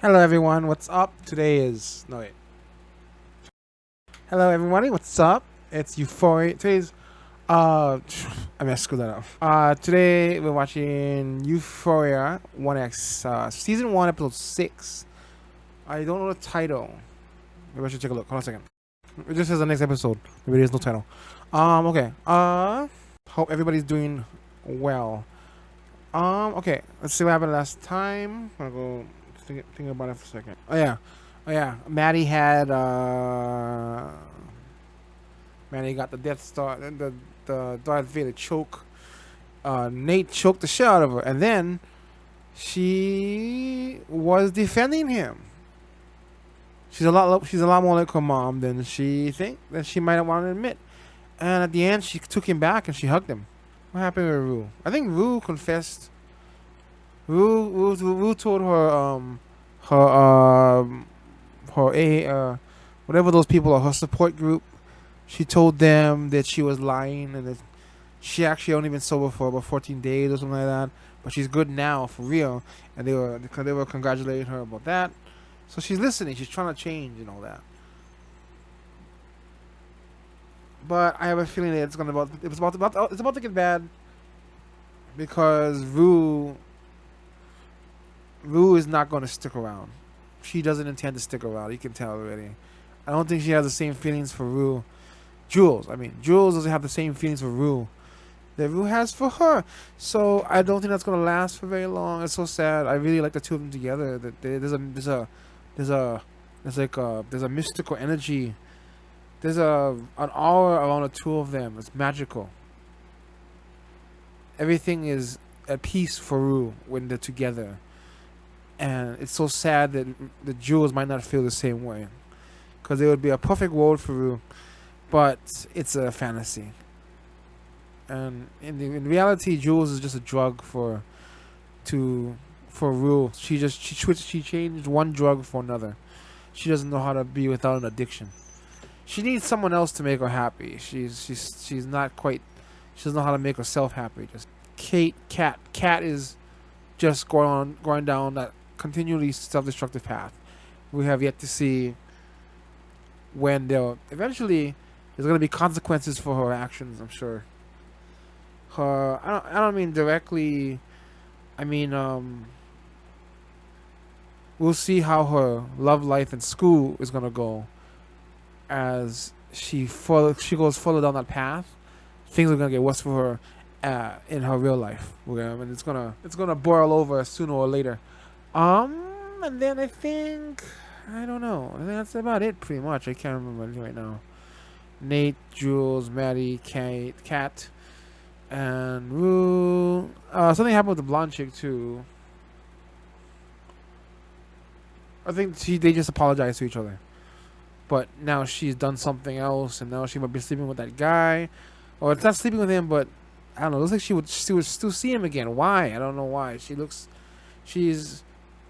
Hello everyone, what's up? Today is no wait. Hello everybody, what's up? It's Euphoria. Today's I mean I screwed that up. Today we're watching Euphoria 1x season 1 episode 6. I don't know the title. Maybe I should take a look. Hold on a second. It just says the next episode. Maybe there's no title. Okay. Hope everybody's doing well. Okay. Let's see what happened last time. I'll go think about it for a second. Oh yeah. Maddie got the Death Star, the Darth Vader choke. Nate choked the shit out of her, and then she was defending him. She's a lot more like her mom than she might want to admit. And at the end, she took him back and she hugged him. What happened with Rue? I think Rue confessed. Rue told her whatever those people are, her support group. She told them that she was lying and that she actually only been sober for about 14 days or something like that. But she's good now for real, and they were congratulating her about that. So she's listening. She's trying to change and all that. But I have a feeling that it's about to get bad because Rue is not going to stick around. She doesn't intend to stick around. You can tell already. I don't think she has the same feelings for Rue. Jules doesn't have the same feelings for Rue that Rue has for her. So I don't think that's going to last for very long. It's so sad. I really like the two of them together. That there's a mystical energy. There's an aura around the two of them. It's magical. Everything is at peace for Rue when they're together. And it's so sad that the Jules might not feel the same way. Because it would be a perfect world for Rue. But it's a fantasy. And in reality, Jules is just a drug for Rue. She changed one drug for another. She doesn't know how to be without an addiction. She needs someone else to make her happy. She doesn't know how to make herself happy. Just Kat is just going down that continually self-destructive path. We have yet to see when eventually there's going to be consequences for her actions. I'm sure. I don't mean directly. I mean we'll see how her love life in school is going to go. As she goes further down that path, things are gonna get worse for her in her real life. And it's gonna boil over sooner or later. And then I don't know. I think that's about it, pretty much. I can't remember right now. Nate, Jules, Maddie, Kat, and Rue. Something happened with the blonde chick too. I think they just apologized to each other. But now she's done something else, and now she might be sleeping with that guy, or it's not sleeping with him, but I don't know. It looks like she would still see him again. Why? I don't know why. She's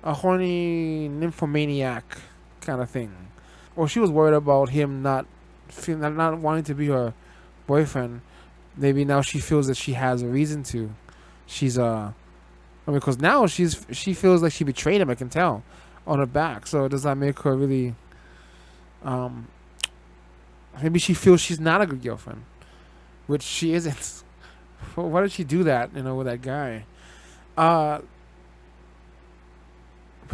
a horny nymphomaniac kind of thing, or she was worried about him not wanting to be her boyfriend. Maybe now she feels that she has a reason to. Because now she feels like she betrayed him. I can tell on her back. So does that make her really? Maybe she feels she's not a good girlfriend, which she isn't. Why did she do that? With that guy. But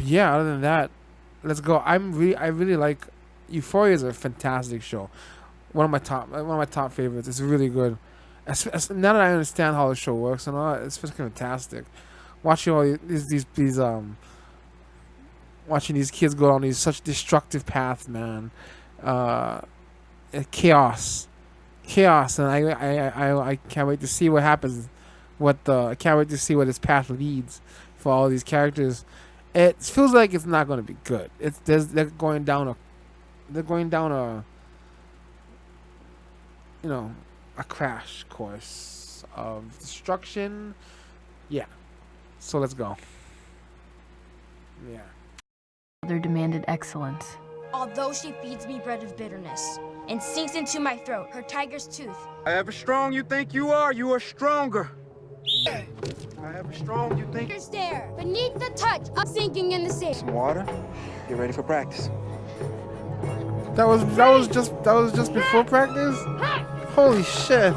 yeah. Other than that, let's go. I really like Euphoria. Is a fantastic show. One of my top favorites. It's really good. Now that I understand how the show works and all that, it's just fantastic. Watching all these watching these kids go on such destructive paths, man. Chaos, and I can't wait to see what happens. I can't wait to see where this path leads for all these characters. It feels like it's not going to be good. They're going down a crash course of destruction. Yeah. So let's go. Yeah. Mother demanded excellence. Although she feeds me bread of bitterness and sinks into my throat her tiger's tooth. However strong you think you are stronger. However strong you think. There's there, beneath the touch of sinking in the sea. Some water. Get ready for practice. That was just before practice? Holy shit.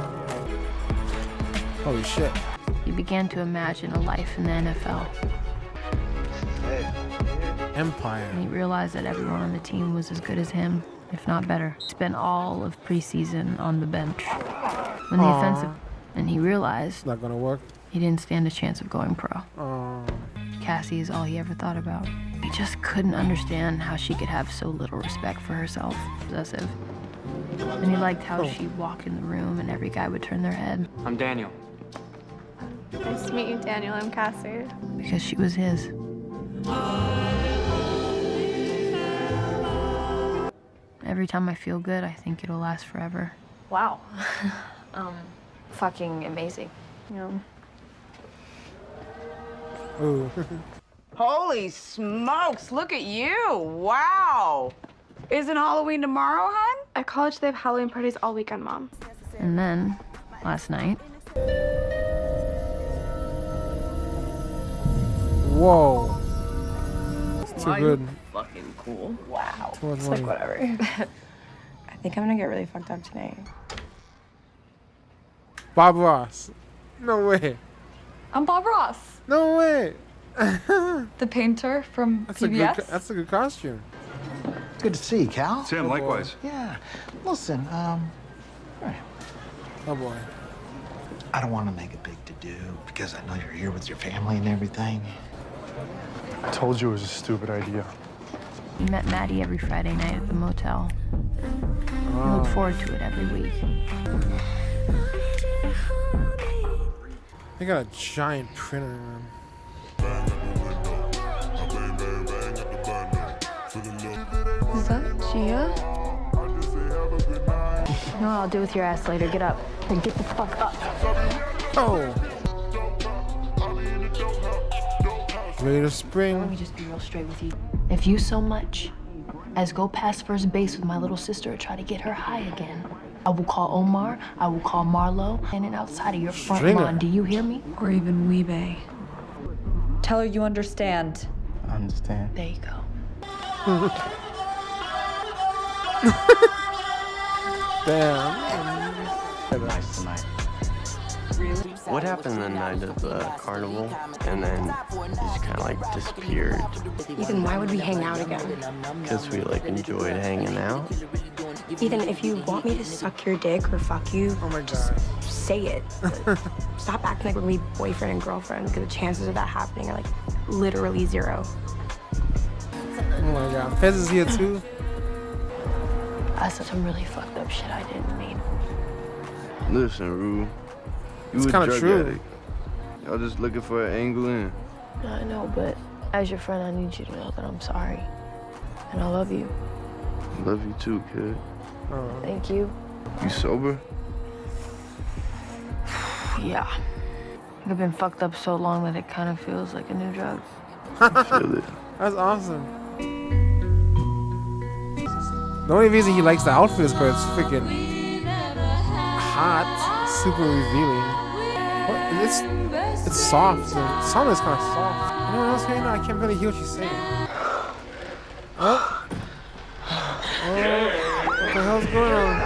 Holy shit. He began to imagine a life in the NFL. Empire. And he realized that everyone on the team was as good as him, if not better. He spent all of preseason on the bench. When the offensive, and he realized Not gonna work. he didn't stand a chance of going pro. Oh. Cassie is all he ever thought about. He just couldn't understand how she could have so little respect for herself. Possessive. And he liked how she'd walk in the room and every guy would turn their head. I'm Daniel. Nice to meet you, Daniel. I'm Cassie. Because she was his. Every time I feel good, I think it'll last forever. Wow. Fucking amazing. Yeah. Ooh. Holy smokes, look at you. Wow. Isn't Halloween tomorrow, hon? At college, they have Halloween parties all weekend, Mom. And then, last night, Whoa. It's too good. Fucking cool. Wow. Too much It's money. like whatever. I think I'm gonna get really fucked up tonight. Bob Ross. No way. I'm Bob Ross, No way. the painter from PBS. That's a good costume. Good to see you, Cal. Sam, likewise. Yeah. Listen, Oh boy. I don't want to make a big to-do because I know you're here with your family and everything. I told you it was a stupid idea. we met Maddie every Friday night at the motel. We look forward to it every week. They got a giant printer, man. Is that Gia? You know what I'll do with your ass later? Get up. And get the fuck up. Oh. Ready to Let me spring. just be real straight with you. If you so much as go past first base with my little sister or try to get her high again, I will call Omar, I will call Marlo, and then outside of your front Stringer. lawn. Do you hear me? Or even Weebay. Tell her you understand. I understand. There you go. Damn. Nice tonight. What happened the night of the carnival? And then he just kind of like disappeared Ethan, why would we hang out again? because we like enjoyed hanging out. Ethan, if you want me to suck your dick or fuck you, Oh my god. say it. But stop acting like we're gonna be boyfriend and girlfriend because the chances of that happening are like literally zero. Oh my god. Fez is here too. I said some really fucked up shit I didn't mean. Listen, Rue. You It's a kinda drug true. addict. Y'all just looking for an angle in. I know, but as your friend, I need you to know that I'm sorry. And I love you. Love you too, kid. Thank you. You sober? Yeah. I've been fucked up so long that it kind of feels like a new drug. Feel it. That's awesome. The only reason he likes the outfit is because it's freaking hot, super revealing. What? It's soft. The sound is kind of soft. Anyone else hearing that? I can't really hear what she's saying. Oh. Oh. What the hell's going on?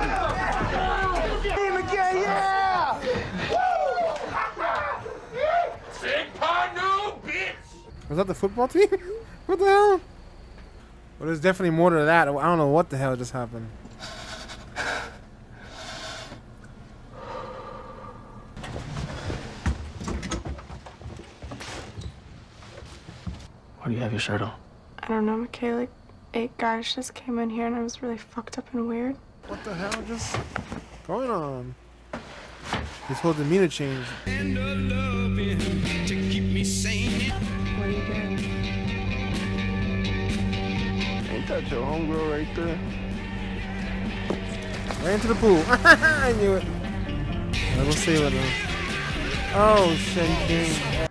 Was that the football team? What the hell? Well, there's definitely more to that. I don't know what the hell just happened. Why do you have your shirt on? I don't know, McKay. Like, 8 guys just came in here and I was really fucked up and weird. What the hell just going on? His whole demeanor changed. What are you doing? Ain't that your homegirl right there? Right into the pool. I knew it. I'll go save it now. Oh, shit, he came.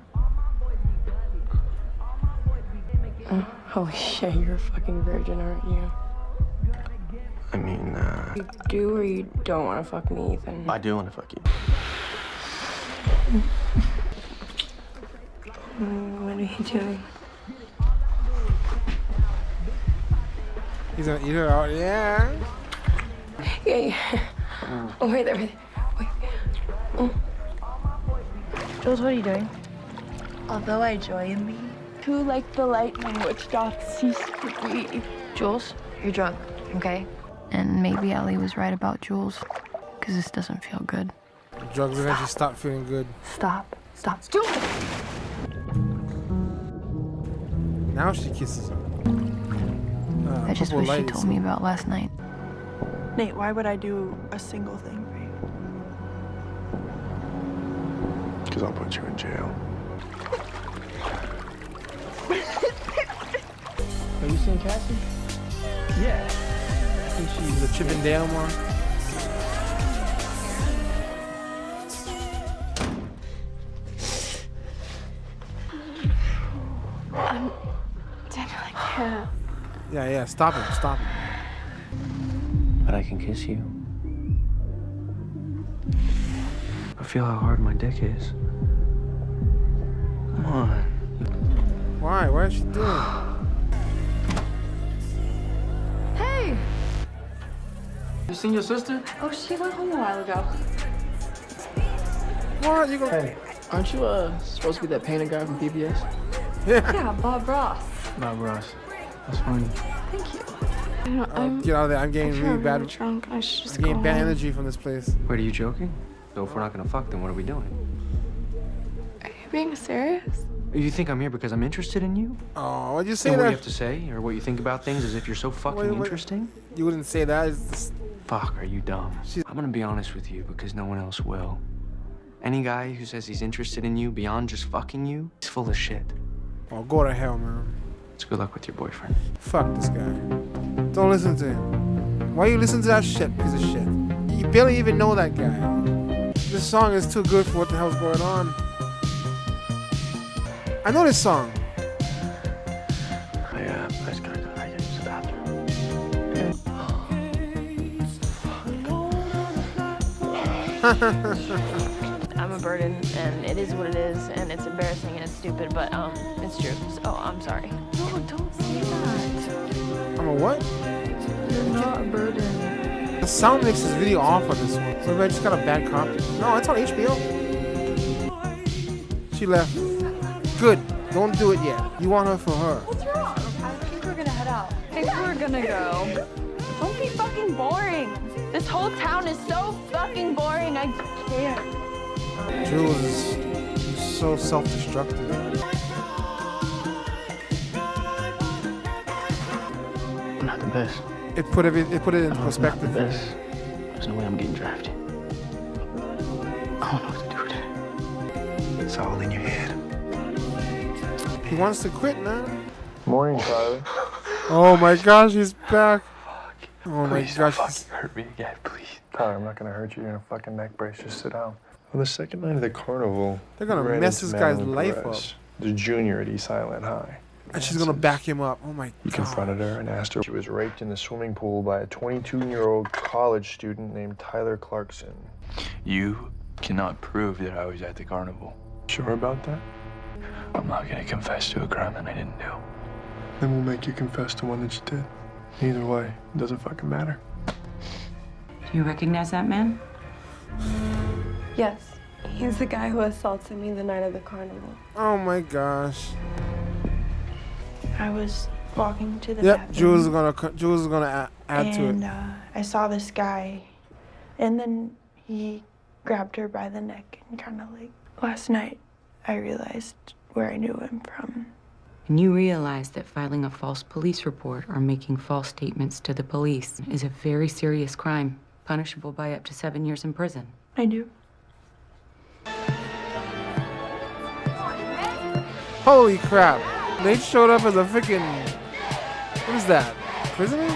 Holy shit, you're a fucking virgin, aren't you? I mean, You do or you don't want to fuck me, Ethan? I do want to fuck you. What are you doing? He's gonna eat her out. Yeah. Yeah. Oh, wait there. Wait. Jules, what are you doing? Although I joy in me, too like the lightning which doth cease to be. Jules, you're drunk, okay? And maybe Ellie was right about Jules, because this doesn't feel good. Drugs eventually stop feeling good. Stop. Jules! Now she kisses him. I just wish she told me about last night. Nate, why would I do a single thing for you? Because I'll put you in jail. Have you seen Cassie? Yeah. I think she's a Chip and Dale one. Daniel, I can't. Yeah, stop him. But I can kiss you. I feel how hard my dick is. Come on. Why? What is she doing? Hey! You seen your sister? Oh, she went home a while ago. What? You gonna... Hey, aren't you supposed to be that painter guy from PBS? Yeah, Bob Ross. Bob Ross. That's funny. Thank you. Get out of there. I'm getting really bad. Drunk. I should just I'm getting go bad home. energy from this place. Wait, are you joking? So if we're not gonna fuck, then what are we doing? Are you being serious? You think I'm here because I'm interested in you? Oh, what'd you say And what that? you have to say, or what you think about things, as if you're so fucking Wait. interesting? You wouldn't say that. It's just... Fuck, are you dumb? I'm gonna be honest with you because no one else will. Any guy who says he's interested in you beyond just fucking you, he's full of shit. Oh, go to hell, man. So good luck with your boyfriend. Fuck this guy. Don't listen to him. Why you listen to that shit, piece of shit? You barely even know that guy. This song is too good for what the hell's going on. I know this song. I just gotta go. I gotta use the bathroom. I'm a burden, and it is what it is, and it's embarrassing and it's stupid, but it's true. So, I'm sorry. No, don't say that. I'm a what? You're not a burden. The sound mix is really off on this one. So maybe I just got a bad copy. No, it's on HBO. She left. Good. Don't do it yet. You want her for her. What's wrong? I think we're gonna head out. I think we're gonna go. Don't be fucking boring. This whole town is so fucking boring. I can't. Jules is so self-destructive. I'm not the best. It put it in perspective. I'm not the best. There's no way I'm getting drafted. I don't know what to do with it. It's all in your head. He wants to quit, man. Morning, Tyler. Oh my gosh, he's back. Oh my Please gosh. don't fucking hurt me again, please. Tyler, I'm not gonna hurt you. You're in a fucking neck brace. Just sit down. On the second night of the carnival, They're gonna we ran mess into this guy's Madeline life Perez, the junior at East Island High. And she's gonna back him up. Oh my He god. confronted her and asked her if she was raped in the swimming pool by a 22-year-old college student named Tyler Clarkson. You cannot prove that I was at the carnival. Sure about that? I'm not gonna confess to a crime that I didn't do. Then we'll make you confess to one that you did. Either way, it doesn't fucking matter. Do you recognize that man? Yes. He's the guy who assaulted me the night of the carnival. Oh my gosh. I was walking to the Yep, bathroom. Jules is gonna add to it. And I saw this guy, and then he grabbed her by the neck and kind of like. Last night, I realized where I knew him from. And you realize that filing a false police report or making false statements to the police is a very serious crime, punishable by up to 7 years in prison. I do. Holy crap. Nate showed up as a freaking... What is that? Prisoner?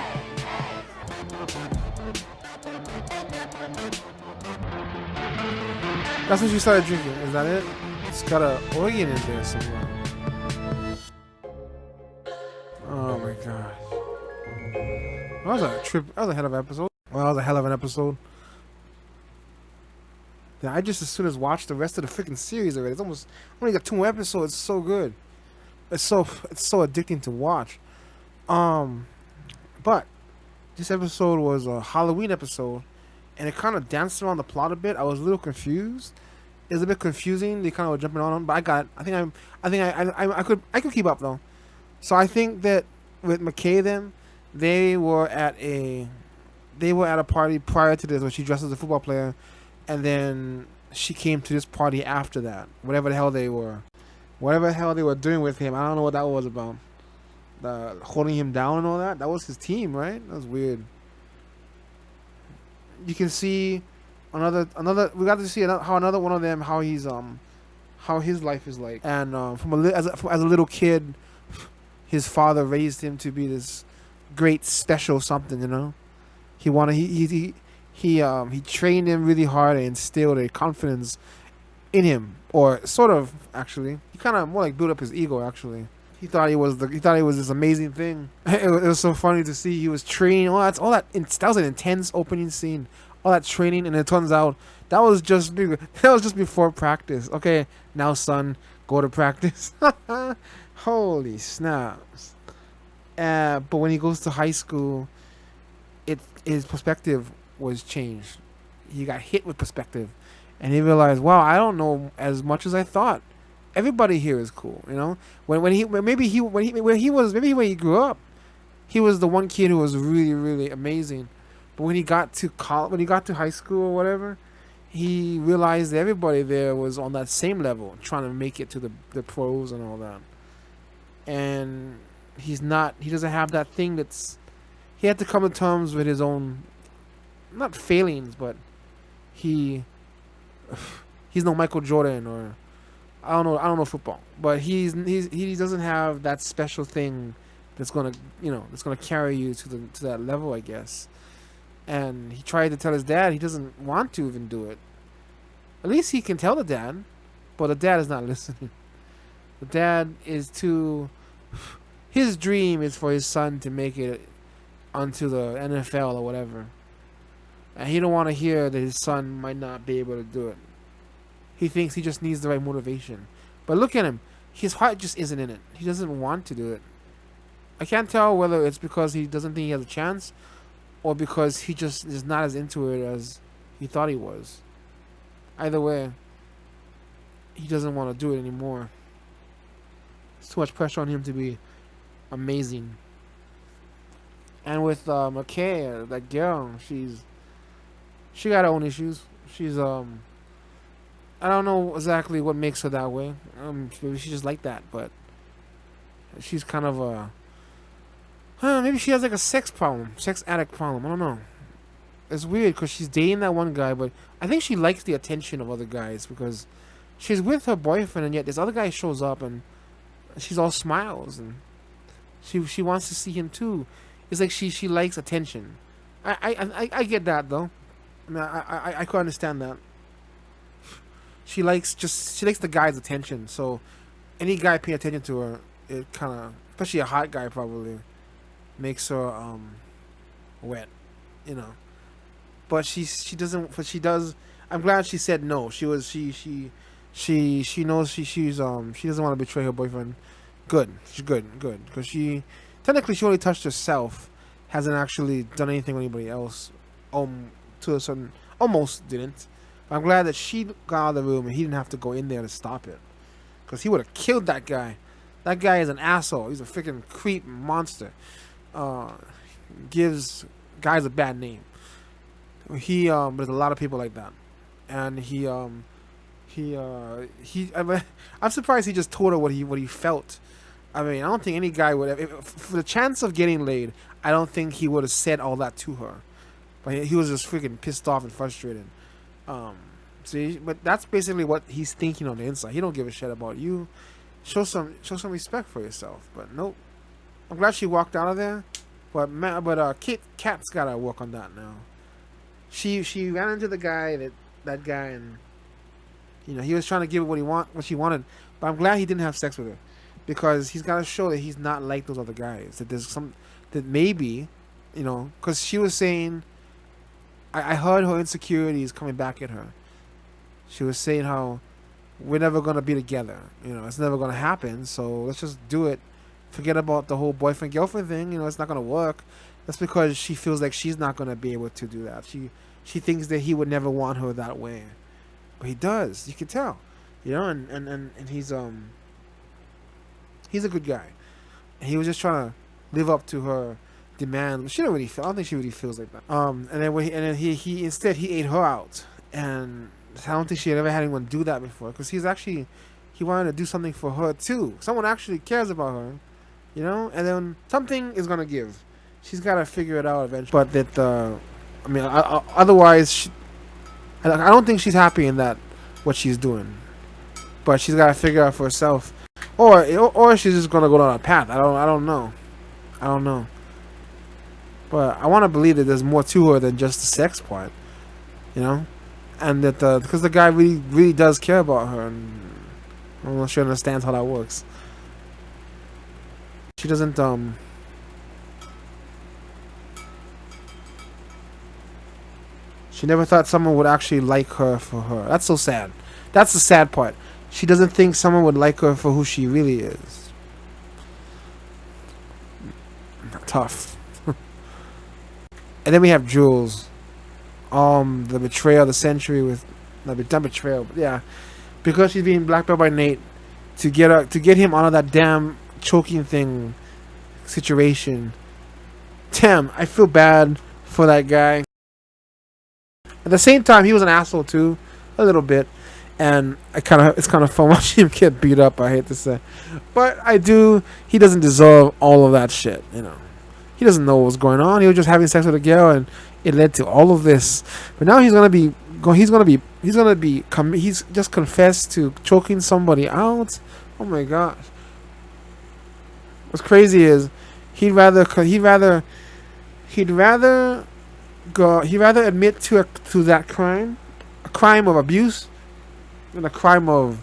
That's when she started drinking. Is that it? It's got an organ in there somewhere. Oh my gosh. That was a trip. That was a hell of an episode. Well, that was a hell of an episode. then I just as soon as watch the rest of the freaking series already. It's almost only got 2 episodes. It's so good. It's so addicting to watch. But this episode was a Halloween episode, and it kind of danced around the plot a bit. I was a little confused. It was a bit confusing. They kind of were jumping on, but I got it. I could keep up though. So I think that with McKay, then they were at a party prior to this where she dressed as a football player, and then she came to this party after that. Whatever the hell they were doing with him, I don't know what that was about. Holding him down and all that. That was his team, right? That was weird. You can see another. We got to see how another one of them, how his life is like, and as a little kid, his father raised him to be this great special something, you know. He trained him really hard and instilled a confidence in him, or sort of actually. He kind of more like built up his ego actually. He thought he was this amazing thing. It was so funny to see he was training. That was an intense opening scene. All that training, and it turns out that was just before practice. Okay, now son, go to practice. Holy snaps! But when he goes to high school, his perspective was changed. He got hit with perspective, and he realized, wow, I don't know as much as I thought. Everybody here is cool, you know. When he grew up, he was the one kid who was really, really amazing. But when he got to high school or whatever, he realized that everybody there was on that same level, trying to make it to the pros and all that. And he doesn't have that thing he had to come to terms with his own, not failings, but he's no Michael Jordan, or I don't know football, but he doesn't have that special thing that's gonna carry you to that level, I guess. And he tried to tell his dad he doesn't want to even do it. At least he can tell the dad, but the dad is not listening. The dad is too. His dream is for his son to make it onto the NFL or whatever, and he don't want to hear that his son might not be able to do it. He thinks he just needs the right motivation. But look at him. His heart just isn't in it. He doesn't want to do it. I can't tell whether it's because he doesn't think he has a chance, or because he just is not as into it as he thought he was. Either way, he doesn't want to do it anymore. It's too much pressure on him to be amazing. And with McKay, that girl, she got her own issues. She's I don't know exactly what makes her that way. Maybe she's just like that, but she's kind of maybe she has like a sex addict problem. I don't know. It's weird because she's dating that one guy, but I think she likes the attention of other guys because she's with her boyfriend, and yet this other guy shows up and she's all smiles and she wants to see him too. It's like she likes attention. I get that though. I mean, I could understand that. She likes the guy's attention. So any guy paying attention to her, it kind of, especially a hot guy, probably makes her wet, you know. But she doesn't. But she does. I'm glad she said no. She knows she doesn't want to betray her boyfriend. Good. She's good. Because she only touched herself. Hasn't actually done anything with anybody else. To a certain, almost didn't. But I'm glad that she got out of the room and he didn't have to go in there to stop it. Because he would have killed that guy. That guy is an asshole. He's a freaking creep monster. Gives guys a bad name. There's a lot of people like that. And I'm surprised he just told her what he felt. I mean, I don't think any guy would have, for the chance of getting laid, I don't think he would have said all that to her. But he was just freaking pissed off and frustrated. See, but that's basically what he's thinking on the inside. He don't give a shit about you. Show some respect for yourself. But nope. I'm glad she walked out of there. But Kat's gotta work on that now. She ran into the guy that guy, and you know he was trying to give her what she wanted. But I'm glad he didn't have sex with her, because he's got to show that he's not like those other guys. That there's that maybe, you know, because she was saying, I heard her insecurities coming back at her, She was saying how we're never gonna be together. You know, it's never gonna happen. So let's just do it. Forget about the whole boyfriend girlfriend thing. You know, it's not gonna work. That's because she feels like she's not gonna be able to do that. She thinks that he would never want her that way, but he does. You can tell. You know, and he's a good guy. And he was just trying to live up to her demand. She don't really feel. I don't think she really feels like that. And then he instead he ate her out, and I don't think she had ever had anyone do that before. Because he wanted to do something for her too. Someone actually cares about her, you know. And then something is gonna give. She's gotta figure it out eventually. But that otherwise, I don't think she's happy in that what she's doing. But she's gotta figure out for herself, or she's just gonna go down a path. I don't know. But I want to believe that there's more to her than just the sex part, you know, and that because the guy really does care about her, and I'm not sure she understands how that works. She doesn't She never thought someone would actually like her for her. That's so sad. That's the sad part. She doesn't think someone would like her for who she really is. Tough. And then we have Jules. The betrayal of the century with not betrayal, but yeah. Because she's being blackmailed by Nate to get him out of that damn choking thing situation. Damn, I feel bad for that guy. At the same time, he was an asshole too, a little bit. And it's kind of fun watching him get beat up, I hate to say. But he doesn't deserve all of that shit, you know. He doesn't know what was going on. He was just having sex with a girl and it led to all of this. But now he's just confessed to choking somebody out. Oh my gosh. What's crazy is he'd rather admit to that crime, a crime of abuse, than a crime of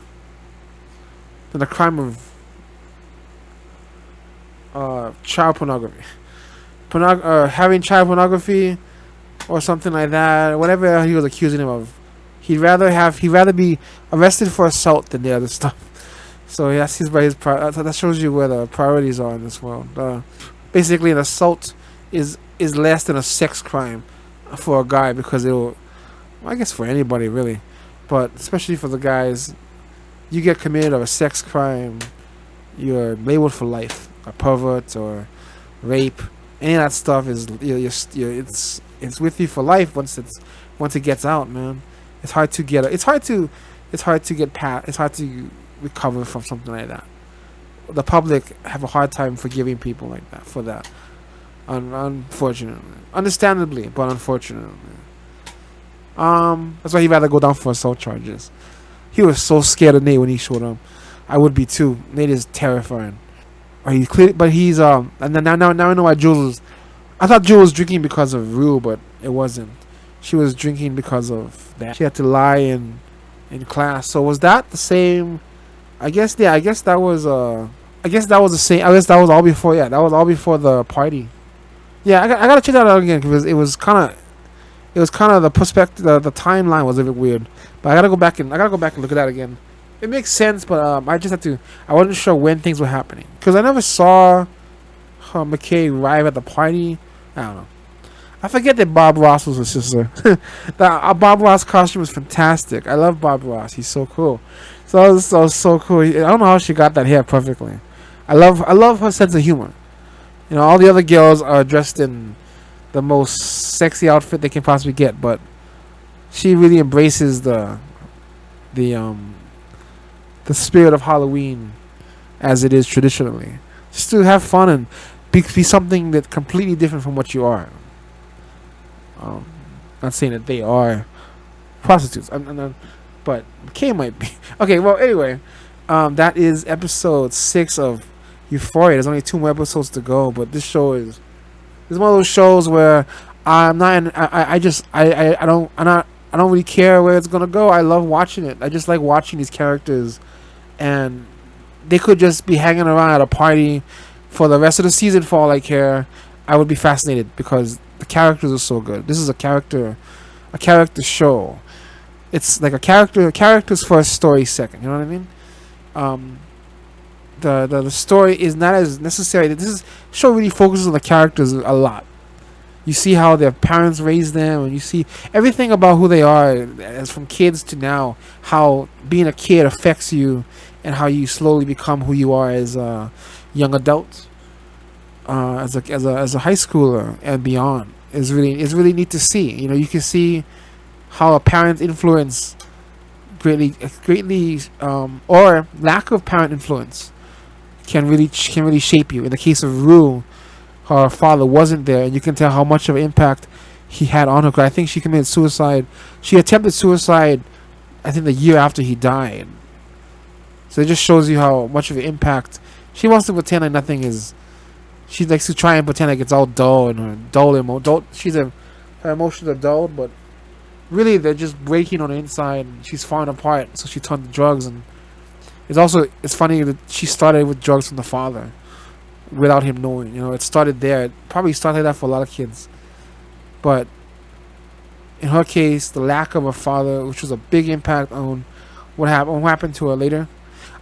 child pornography. Having child pornography or something like that, whatever he was accusing him of. He'd rather be arrested for assault than the other stuff. So that shows you where the priorities are in this world. Basically, an assault is less than a sex crime for a guy, because I guess for anybody really, but especially for the guys, you get committed of a sex crime, you're labeled for life, a pervert or rape. Any of that stuff is it's with you for life once it gets out, man. It's hard to recover from something like that. The public have a hard time forgiving people like that for that. Unfortunately, understandably, but unfortunately, that's why he'd rather go down for assault charges. He was so scared of Nate when he showed up. I would be too. Nate is terrifying. But he's and then now I know why Jules was. I thought Jules was drinking because of Rue, but it wasn't. She was drinking because of that. She had to lie in class. So was that the same? I guess that was the same. I guess that was all before. Yeah, that was all before the party. Yeah, I gotta check that out again because it was kind of the perspective. The timeline was a bit weird, but I gotta go back and look at that again. It makes sense, but I wasn't sure when things were happening because I never saw McKay arrive at the party. I don't know. I forget that Bob Ross was her sister. Bob Ross costume was fantastic. I love Bob Ross. He's so cool. So cool. I don't know how she got that hair perfectly. I love her sense of humor. You know, all the other girls are dressed in the most sexy outfit they can possibly get, but she really embraces the spirit of Halloween as it is traditionally. Just to have fun and be something that's completely different from what you are. Not saying that they are prostitutes, but Kay might be. Okay, well, anyway, that is episode 6 of Euphoria. There's only 2 more episodes to go, but this show is one of those shows where I don't really care where it's gonna go. I love watching it. I just like watching these characters, and they could just be hanging around at a party for the rest of the season for all I care. I would be fascinated because the characters are so good. This is a character show, it's like a character's first, story second. You know what I mean? The story is not as necessary. This show really focuses on the characters a lot. You see how their parents raised them, and you see everything about who they are, as from kids to now. How being a kid affects you, and how you slowly become who you are as a young adult, as a high schooler and beyond. Is really neat to see. You know, you can see how a parent's influence greatly, or lack of parent influence can really shape you. In the case of Rue, her father wasn't there, and you can tell how much of an impact he had on her. 'Cause I think she committed suicide. She attempted suicide, I think, the year after he died. So it just shows you how much of an impact. She wants to pretend like nothing is. She likes to try and pretend like it's all dull and her her emotions are dull, but really they're just breaking on the inside. And she's falling apart, so she turned to drugs. And it's funny that she started with drugs from the father, without him knowing. You know, it started there. It probably started that for a lot of kids, but in her case, the lack of a father, which was a big impact on what happened to her later.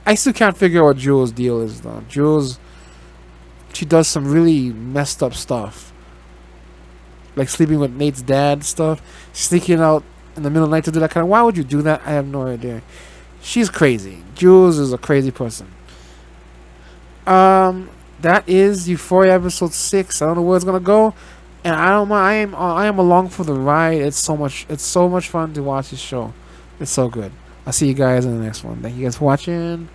I still can't figure out what Jules' deal is, though. Jules, she does some really messed up stuff, like sleeping with Nate's dad stuff, sneaking out in the middle of the night to do that kind of. Why would you do that? I have no idea. She's crazy. Jules is a crazy person. That is Euphoria episode 6. I don't know where it's gonna go, and I don't mind. I am along for the ride. It's so much fun to watch this show. It's so good. I'll see you guys in the next one. Thank you guys for watching.